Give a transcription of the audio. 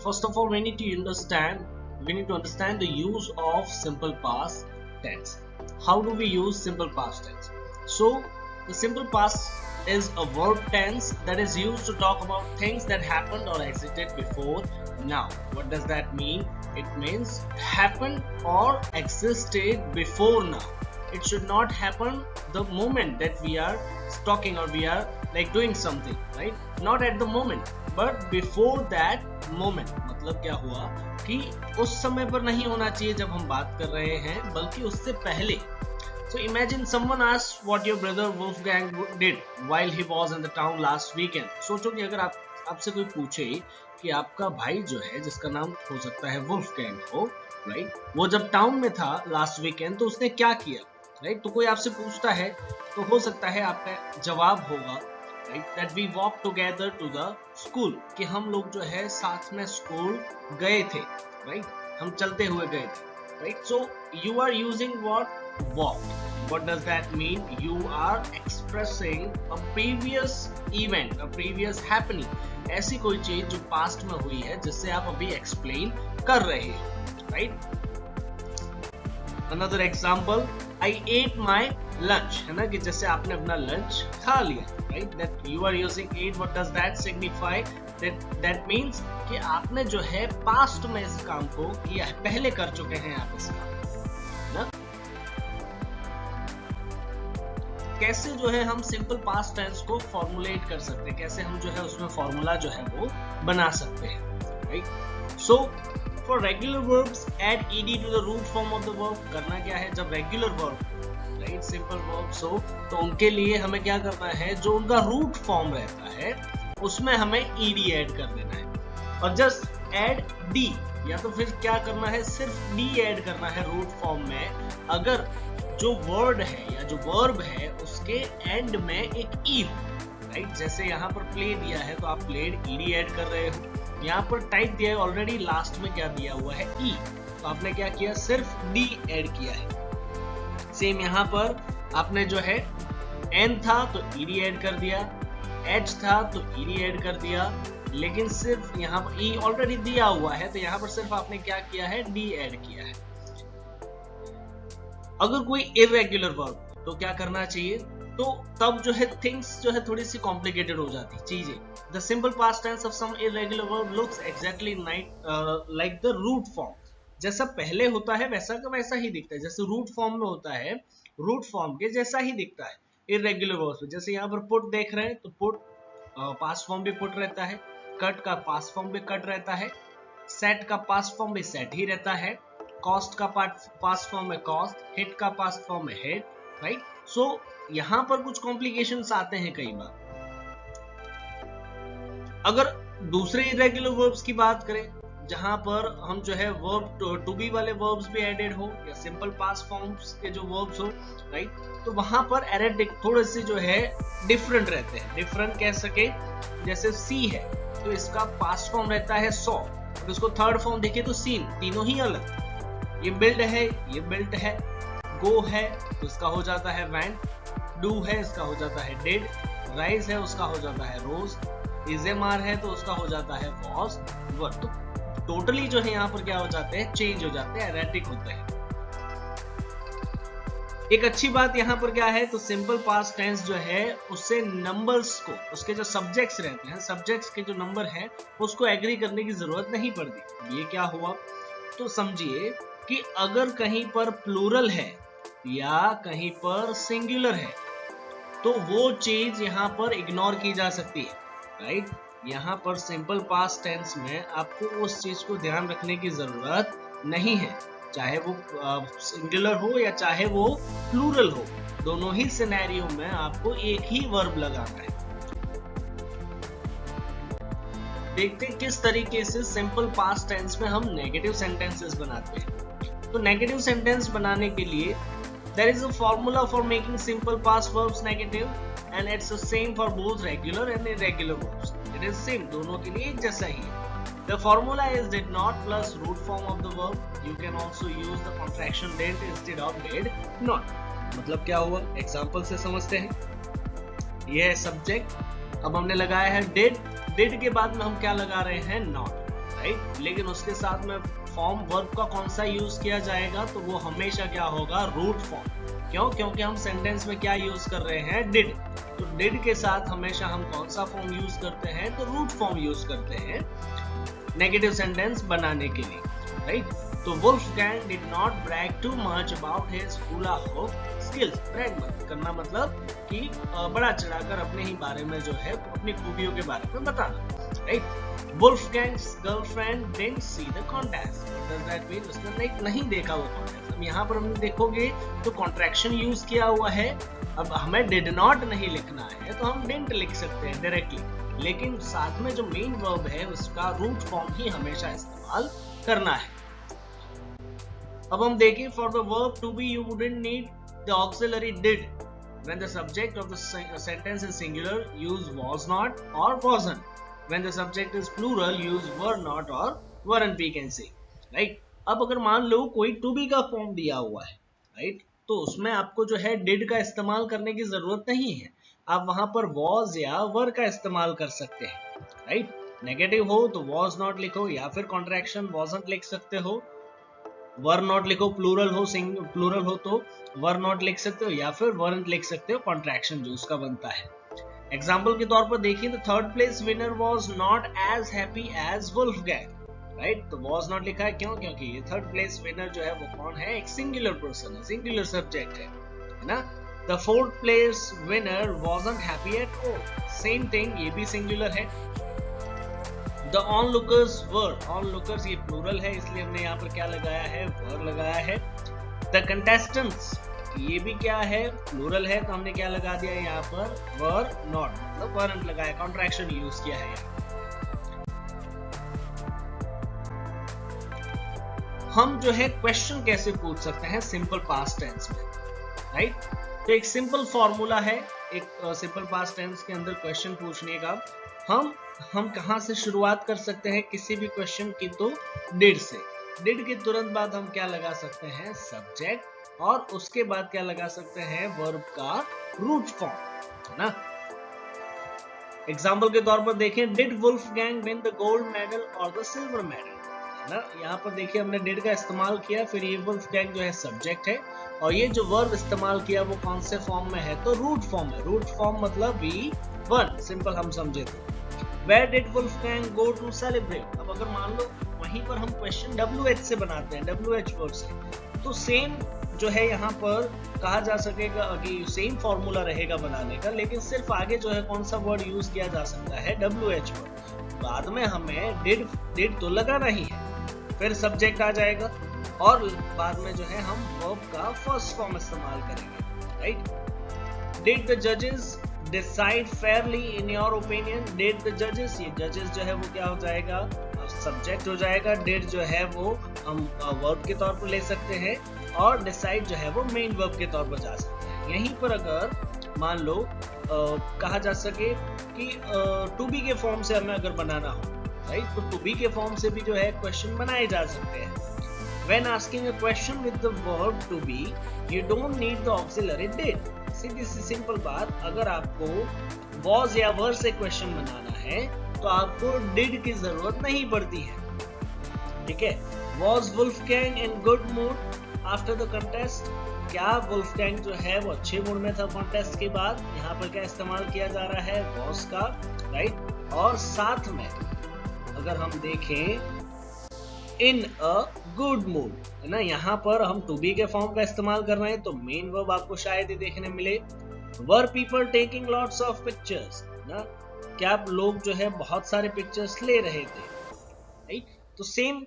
first of all we need to understand the use of simple past tense. How do we use simple past tense? So the simple past is a verb tense that is used to talk about things that happened or existed before now. What does that mean? It means happened or existed before now. It should not happen the moment that we are talking or we are like doing something, right? Not at the moment, but before that moment. मतलब क्या हुआ कि उस समय पर नहीं होना चाहिए जब हम बात कर रहे हैं, बल्कि उससे पहले. So imagine someone asks what your brother Wolfgang did while he was in the town last weekend. सोचो कि अगर आपसे कोई पूछे कि आपका भाई जो है, जिसका नाम हो सकता है Wolfgang हो, राइट, वो जब टाउन में था लास्ट वीकेंड तो उसने क्या किया, राइट. तो कोई आपसे पूछता है तो हो सकता है आपका जवाब होगा, right, that we walked together to the school, कि हम लोग जो है साथ में स्कूल गए थे, राइट, हम चलते हुए गए थे, right. So you are using what? Walked. What does that mean? You are expressing a previous event, a previous happening. ऐसी कोई चीज जो पास्ट में हुई है जिससे आप अभी एक्सप्लेन कर रहे हैं, right. Another example, I ate my lunch, है ना, कि जैसे आपने अपना लंच खा लिया, right? That you are using ate. What does that signify? That means कि आपने जो है पास्ट में इस काम को किया है, पहले कर चुके हैं आप इस काम, ना. कैसे जो है हम सिंपल पास्ट टेंस को फॉर्मुलेट कर सकते हैं, कैसे हम जो है उसमें फॉर्मूला जो है वो बना सकते हैं, right. So for regular verbs add ed to the root form of the verb. करना क्या है, जब regular verb, right, simple verbs हो तो उनके लिए हमें क्या करना है, जो उनका रूट फॉर्म रहता है उसमें हमें ed ऐड कर देना है, और जस्ट ऐड d, या तो फिर क्या करना है, सिर्फ d ऐड करना है रूट फॉर्म में अगर जो वर्ड है या जो वर्ब है उसके एंड में एक e हो, राइट. जैसे यहाँ पर प्ले दिया है तो आप प्लेड ed ऐड कर रहे हो. यहाँ पर टाइप दिया है ऑलरेडी, लास्ट में क्या दिया हुआ है, ई, तो आपने क्या किया, सिर्फ डी ऐड किया है. सेम यहाँ पर आपने जो है एन था तो ईडी ऐड कर दिया, एच था तो ईडी ऐड कर दिया, लेकिन सिर्फ यहाँ पर ई ऑलरेडी दिया हुआ है तो यहाँ पर सिर्फ आपने क्या किया है, डी ऐड किया है. अगर कोई इर्रेगुलर वर्ब तो क्या करना चाहिए, तो तब जो है थिंग्स जो है थोड़ी सी कॉम्प्लिकेटेड हो जाती चीजें. The simple past tense of some irregular verb looks exactly like the root form. जैसा पहले होता है वैसा का वैसा ही दिखता है, जैसे रूट फॉर्म में होता है, रूट फॉर्म के जैसा ही दिखता है इर्रेगुलर वर्ब्स में. जैसे यहाँ पर पुट देख रहे हैं तो पुट पास्ट फॉर्म भी पुट रहता है, कट का पास्ट फॉर्म भी कट रहता है, सेट का पास्ट फॉर्म भी सेट ही रहता है, कॉस्ट का पास्ट फॉर्म में कॉस्ट, हिट का पास्ट फॉर्म में हिट, राइट. सो यहाँ पर कुछ कॉम्प्लिकेशंस आते हैं कई बार. अगर दूसरे इरेगुलर वर्ब्स की बात करें जहां पर हम जो है वर्ब टू बी वाले वर्ब्स भी एडेड हो या सिंपल पास्ट फॉर्म्स के जो वर्ब्स हो, राइट, तो वहां पर एरेटिक थोड़े से जो है डिफरेंट रहते हैं. डिफरेंट कह सके, जैसे सी है तो इसका पास्ट फॉर्म रहता है सॉ, और उसको थर्ड फॉर्म देखे तो सीन, तीनों ही अलग. ये बिल्ड है, ये बिल्ट है, गो है तो इसका हो जाता है वैंट, डू है इसका हो जाता है डिड, राइज है उसका हो जाता है रोज, इजेमार है तो उसका हो जाता है वॉज, वर. तो टोटली जो है यहाँ पर क्या हो जाते हैं, चेंज हो जाते हैं, एरेटिक होते हैं. एक अच्छी बात यहाँ पर क्या है, तो सिंपल पास्ट टेंस जो है उससे नंबर्स को, उसके जो सब्जेक्ट्स रहते हैं, सब्जेक्ट्स के जो नंबर है उसको एग्री करने की जरूरत नहीं पड़ती. ये क्या हुआ, तो समझिए कि अगर कहीं पर प्लूरल है या कहीं पर सिंगुलर है तो वो चीज यहाँ पर इग्नोर की जा सकती है, राइट. यहाँ पर सिंपल पास्ट टेंस में आपको उस चीज को ध्यान रखने की जरूरत नहीं है, चाहे वो सिंगुलर हो या चाहे वो प्लूरल हो, दोनों ही सिनेरियो में आपको एक ही वर्ब लगाना है. देखते हैं किस तरीके से सिंपल पास्ट टेंस में हम नेगेटिव सेंटेंसेस बनाते हैं. तो नेगेटिव सेंटेंस बनाने के लिए there is a formula for making simple past verbs negative and it's the same for both regular and irregular verbs. It is same, दोनों के लिए एक जैसा ही है. The formula is did not plus root form of the verb. You can also use the contraction did instead of did not. मतलब क्या हुआ, example से समझते हैं. यह है सब्जेक्ट, अब हमने लगाया है did, did के बाद में हम क्या लगा रहे हैं, not, राइट। लेकिन उसके साथ में फॉर्म वर्ब का कौन सा यूज किया जाएगा, तो वो हमेशा क्या होगा, रूट फॉर्म। क्यों? क्योंकि हम सेंटेंस में क्या यूज कर रहे हैं, डिड। तो डिड के साथ हमेशा हम कौन सा फॉर्म यूज करते हैं, तो रूट फॉर्म यूज करते हैं नेगेटिव सेंटेंस बनाने के लिए, राइट। तो Wolfgang did not brag too much about his hula hoop skills। brag मत करना मतलब कि बड़ा चढ़ाकर अपने ही बारे में जो है अपनी खूबियों के बारे में बताना, right. Wolfgang's girlfriend didn't see the contest। What does that mean? उसने नहीं देखा वो contest। अब यहाँ पर हम देखोगे तो कॉन्ट्रैक्शन यूज किया हुआ है। अब हमें did not नहीं लिखना है तो हम didn't लिख सकते हैं डायरेक्टली, लेकिन साथ में जो मेन वर्ब है उसका रूट फॉर्म ही हमेशा इस्तेमाल करना है। अब हम देखें, for the verb to be you wouldn't need the auxiliary did। When the subject of the sentence is singular, use was not or wasn't। When the subject is plural, use were not or weren't, we can say, right। अब अगर मान लो कोई to be का form दिया हुआ है, right, तो उसमें आपको जो है did का इस्तेमाल करने की जरूरत नहीं है। आप वहां पर was या were का इस्तेमाल कर सकते हैं, right। नेगेटिव हो तो was not लिखो या फिर कॉन्ट्रैक्शन wasn't लिख सकते हो, वर नॉट लिखो, प्लूरल हो तो वर नॉट लिख सकते हो या फिर वरंट लिख सकते हो, कॉन्ट्रैक्शन जो उसका बनता है। एग्जांपल के तौर पर देखिए, the third place winner was not as happy as Wolfgang, right. तो वाज नॉट लिखा है, क्यों? क्योंकि ये थर्ड प्लेस विनर जो है वो कौन है, एक सिंगुलर पर्सन है, सिंगुलर सब्जेक्ट है ना। The fourth place winner wasn't happy at all, same thing, ये भी सिंगुलर है। The onlookers were, onlookers ये प्लूरल है इसलिए हमने यहाँ पर क्या लगाया है, were लगाया है। The contestants ये भी क्या है, प्लूरल है, तो हमने क्या लगा दिया यहाँ पर, were not, मतलब weren't लगाया, कॉन्ट्रैक्शन यूज किया है यहाँ। हम जो है क्वेश्चन कैसे पूछ सकते हैं सिंपल पास्ट टेंस में, राइट। तो एक सिंपल फॉर्मूला है एक सिंपल पास्ट टेंस के अंदर क्वेश्चन पूछने का। हम कहां से शुरुआत कर सकते हैं किसी भी क्वेश्चन की, तो डिड से। डिड के तुरंत बाद हम क्या लगा सकते हैं, सब्जेक्ट, और उसके बाद क्या लगा सकते हैं, वर्ब का रूट फॉर्म, है ना। एग्जांपल के तौर पर देखें, did Wolfgang win the gold medal और द सिल्वर मेडल, है ना। यहाँ पर देखिए हमने डिड का इस्तेमाल किया, फिर ये वुल्फगैंग जो है सब्जेक्ट है, और ये जो वर्ब इस्तेमाल किया वो कौन से फॉर्म में है, तो रूट फॉर्म है। रूट फॉर्म मतलब V1, सिंपल हम समझे तो। Where did Wolfgang go to celebrate? अब अगर मान लो वहीं पर हम क्वेश्चन WH से बनाते हैं, WH वर्ड से, तो सेम जो है यहाँ पर कहा जा सकेगा कि सेम फॉर्मूला रहेगा बनाने का, लेकिन सिर्फ आगे जो है कौन सा वर्ड यूज किया जा सकता है, WH वर्ड। बाद में हमें डिड तो लगाना ही है, फिर सब्जेक्ट आ जाएगा, और बाद में जो है हम वर्ब का फर्स्ट फॉर्म इस्तेमाल करेंगे, राइट। डिड द जजेस decide Fairlie in your opinion, did the जजेस, ये जजेस जो है वो क्या हो जाएगा, सब्जेक्ट हो जाएगा। डिड जो है वो हम वर्ब के तौर पर ले सकते हैं, और डिसाइड जो है वो मेन वर्ब के तौर पर जा सकते हैं। यहीं पर अगर मान लो कहा जा सके कि टू बी के फॉर्म से हमें अगर बनाना हो, राइट, तो टू बी के फॉर्म से भी जो है क्वेश्चन बनाए जा सकते हैं। When asking a question with the verb to be, you don't need the auxiliary did। सीधी सी सिंपल बात, अगर आपको was या were से क्वेश्चन बनाना है तो आपको did की जरूरत नहीं पड़ती है, ठीक है। Was Wolfgang in good mood after the contest? क्या Wolfgang जो है वो अच्छे मूड में था कॉन्टेस्ट के बाद? यहाँ पर क्या इस्तेमाल किया जा रहा है, was का, राइट। और साथ में अगर हम देखें इन अ गुड मूड, है ना, यहाँ पर हम टू बी के फॉर्म का इस्तेमाल कर रहे हैं, तो मेन वर्ब आपको शायद ही देखने मिले। Were people taking lots of pictures, ना, क्या लोग जो है बहुत सारे पिक्चर्स ले रहे थे, राइट। तो सेम